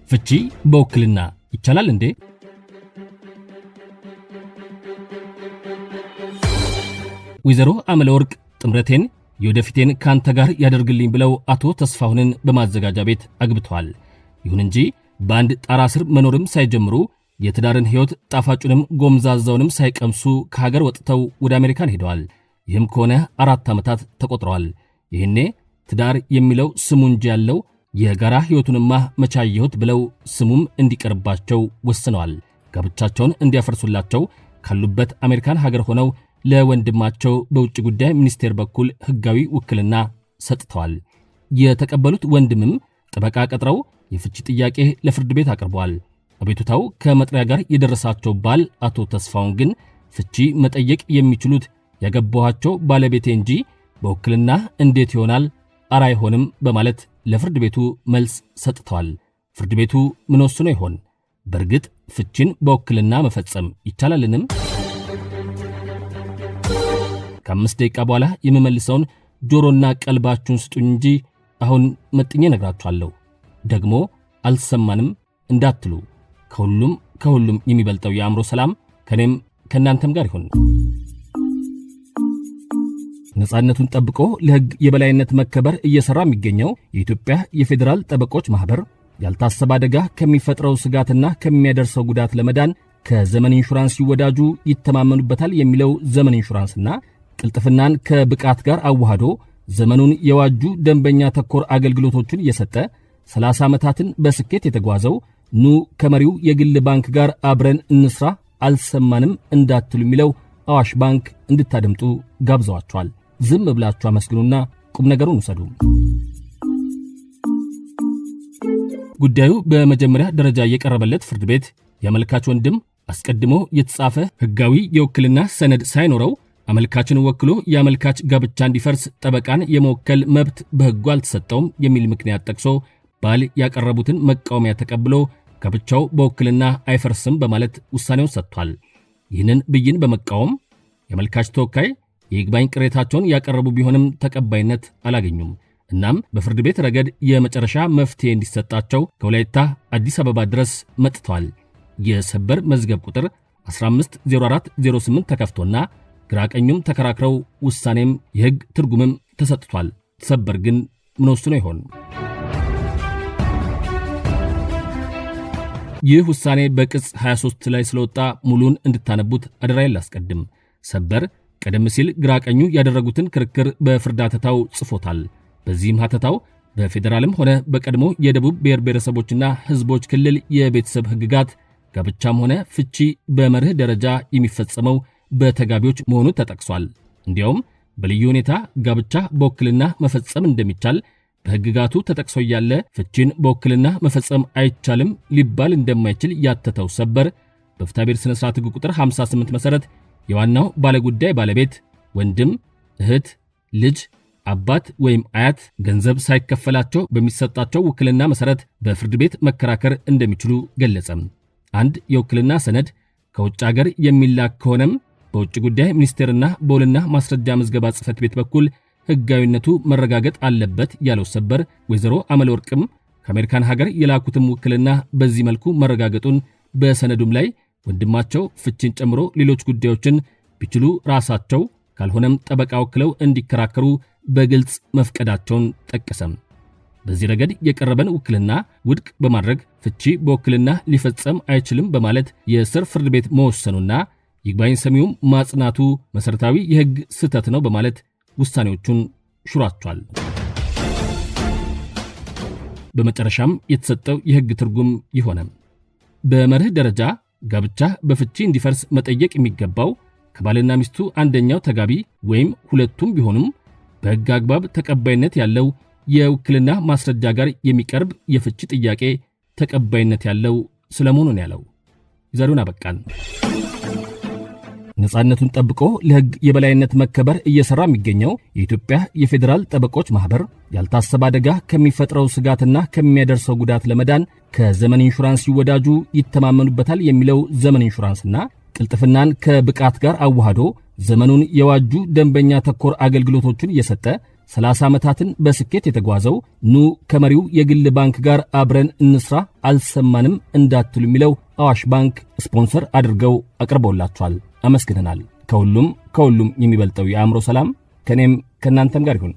ፍቺ በውክልና ይቻላል እንዴ? ወይዘሮ አመለወርቅ ጥምረቴን የወደፊቴን ካንተ ጋር ያደርግልኝ ብለው አቶ ተስፋሁንን በማዘጋጃ ቤት አግብተዋል። ይሁን እንጂ በአንድ ጣራ ስር መኖርም ሳይጀምሩ የትዳርን ሕይወት ጣፋጩንም ጎምዛዛውንም ሳይቀምሱ ከሀገር ወጥተው ወደ አሜሪካን ሄደዋል። ይህም ከሆነ 4 ዓመታት ተቆጥረዋል። ይህኔ ትዳር የሚለው ስሙ እንጂ ያለው የጋራ ሕይወቱንማ መቻየሁት ብለው ስሙም እንዲቀርባቸው ወስነዋል። ጋብቻቸውን እንዲያፈርሱላቸው ካሉበት አሜሪካን ሀገር ሆነው ለወንድማቸው በውጭ ጉዳይ ሚኒስቴር በኩል ሕጋዊ ውክልና ሰጥተዋል። የተቀበሉት ወንድምም ጠበቃ ቀጥረው የፍቺ ጥያቄ ለፍርድ ቤት አቅርበዋል። አቤቱታው ከመጥሪያ ጋር የደረሳቸው ባል አቶ ተስፋውን ግን ፍቺ መጠየቅ የሚችሉት ያገባኋቸው ባለቤቴ እንጂ በውክልና እንዴት ይሆናል? አራ አይሆንም በማለት ለፍርድ ቤቱ መልስ ሰጥተዋል። ፍርድ ቤቱ ምን ወስኖ ይሆን? በእርግጥ ፍቺን በውክልና መፈጸም ይቻላልንም? ከ5 ደቂቃ በኋላ የምመልሰውን ጆሮና ቀልባችሁን ስጡኝ እንጂ አሁን መጥኜ ነግራችኋለሁ። ደግሞ አልሰማንም እንዳትሉ። ከሁሉም የሚበልጠው የአእምሮ ሰላም ከኔም ከናንተም ጋር ይሁን። ነፃነቱን ጠብቆ ለሕግ የበላይነት መከበር እየሰራ የሚገኘው የኢትዮጵያ የፌዴራል ጠበቆች ማህበር ያልታሰበ አደጋ ከሚፈጥረው ስጋትና ከሚያደርሰው ጉዳት ለመዳን ከዘመን ኢንሹራንስ ይወዳጁ ይተማመኑበታል የሚለው ዘመን ኢንሹራንስና ቅልጥፍናን ከብቃት ጋር አዋህዶ ዘመኑን የዋጁ ደንበኛ ተኮር አገልግሎቶችን እየሰጠ 30 ዓመታትን በስኬት የተጓዘው ኑ ከመሪው የግል ባንክ ጋር አብረን እንስራ አልሰማንም እንዳትሉ የሚለው አዋሽ ባንክ እንድታደምጡ ጋብዘዋቸዋል። ዝም ብላችሁ አመስግኑና ቁም ነገሩን ውሰዱ። ጉዳዩ በመጀመሪያ ደረጃ የቀረበለት ፍርድ ቤት የአመልካች ወንድም አስቀድሞ የተጻፈ ሕጋዊ የውክልና ሰነድ ሳይኖረው አመልካችን ወክሎ የአመልካች ጋብቻ እንዲፈርስ ጠበቃን የመወከል መብት በሕጉ አልተሰጠውም የሚል ምክንያት ጠቅሶ ባል ያቀረቡትን መቃወሚያ ተቀብሎ ጋብቻው በውክልና አይፈርስም በማለት ውሳኔውን ሰጥቷል። ይህንን ብይን በመቃወም የአመልካች ተወካይ የይግባኝ ቅሬታቸውን ያቀረቡ ቢሆንም ተቀባይነት አላገኙም። እናም በፍርድ ቤት ረገድ የመጨረሻ መፍትሄ እንዲሰጣቸው ከወላይታ አዲስ አበባ ድረስ መጥተዋል። የሰበር መዝገብ ቁጥር 150408 ተከፍቶና ግራቀኙም ተከራክረው ውሳኔም የሕግ ትርጉምም ተሰጥቷል። ሰበር ግን ምን ወስኖ ይሆን? ይህ ውሳኔ በቅጽ 23 ላይ ስለወጣ ሙሉን እንድታነቡት አደራዬን ላስቀድም። ሰበር ቀደም ሲል ግራቀኙ ያደረጉትን ክርክር በፍርድ ሐተታው ጽፎታል። በዚህም ሐተታው በፌዴራልም ሆነ በቀድሞ የደቡብ ብሔር ብሔረሰቦችና ሕዝቦች ክልል የቤተሰብ ሕግጋት ጋብቻም ሆነ ፍቺ በመርህ ደረጃ የሚፈጸመው በተጋቢዎች መሆኑ ተጠቅሷል። እንዲያውም በልዩ ሁኔታ ጋብቻ በውክልና መፈጸም እንደሚቻል በሕግጋቱ ተጠቅሶ ያለ ፍቺን በውክልና መፈጸም አይቻልም ሊባል እንደማይችል ያተተው ሰበር በፍትሐብሔር ሥነ ሥርዓት ሕግ ቁጥር 58 መሠረት የዋናው ባለጉዳይ ባለቤት ወንድም፣ እህት፣ ልጅ፣ አባት ወይም አያት ገንዘብ ሳይከፈላቸው በሚሰጣቸው ውክልና መሠረት በፍርድ ቤት መከራከር እንደሚችሉ ገለጸም። አንድ የውክልና ሰነድ ከውጭ አገር የሚላክ ከሆነም በውጭ ጉዳይ ሚኒስቴርና በውልና ማስረጃ ምዝገባ ጽሕፈት ቤት በኩል ሕጋዊነቱ መረጋገጥ አለበት ያለው ሰበር ወይዘሮ አመለወርቅም ከአሜሪካን ሀገር የላኩትም ውክልና በዚህ መልኩ መረጋገጡን በሰነዱም ላይ ወንድማቸው ፍቺን ጨምሮ ሌሎች ጉዳዮችን ቢችሉ ራሳቸው ካልሆነም ጠበቃ ወክለው እንዲከራከሩ በግልጽ መፍቀዳቸውን ጠቀሰም። በዚህ ረገድ የቀረበን ውክልና ውድቅ በማድረግ ፍቺ በውክልና ሊፈጸም አይችልም በማለት የስር ፍርድ ቤት መወሰኑና ይግባኝ ሰሚውም ማጽናቱ መሠረታዊ የሕግ ስህተት ነው በማለት ውሳኔዎቹን ሹሯቸዋል። በመጨረሻም የተሰጠው የሕግ ትርጉም ይሆነ በመርህ ደረጃ ጋብቻ በፍቺ እንዲፈርስ መጠየቅ የሚገባው ከባልና ሚስቱ አንደኛው ተጋቢ ወይም ሁለቱም ቢሆኑም በሕግ አግባብ ተቀባይነት ያለው የውክልና ማስረጃ ጋር የሚቀርብ የፍቺ ጥያቄ ተቀባይነት ያለው ስለመሆኑን ያለው። ዛሬውን አበቃን። ነፃነቱን ጠብቆ ለሕግ የበላይነት መከበር እየሰራ የሚገኘው የኢትዮጵያ የፌዴራል ጠበቆች ማህበር ያልታሰበ አደጋ ከሚፈጥረው ስጋትና ከሚያደርሰው ጉዳት ለመዳን ከዘመን ኢንሹራንስ ይወዳጁ ይተማመኑበታል የሚለው ዘመን ኢንሹራንስና ቅልጥፍናን ከብቃት ጋር አዋህዶ ዘመኑን የዋጁ ደንበኛ ተኮር አገልግሎቶችን እየሰጠ 30 ዓመታትን በስኬት የተጓዘው ኑ ከመሪው የግል ባንክ ጋር አብረን እንስራ አልሰማንም እንዳትሉ የሚለው አዋሽ ባንክ ስፖንሰር አድርገው አቅርበውላችኋል። አመስግነናል። ከሁሉም የሚበልጠው የአእምሮ ሰላም ከኔም ከናንተም ጋር ይሁን።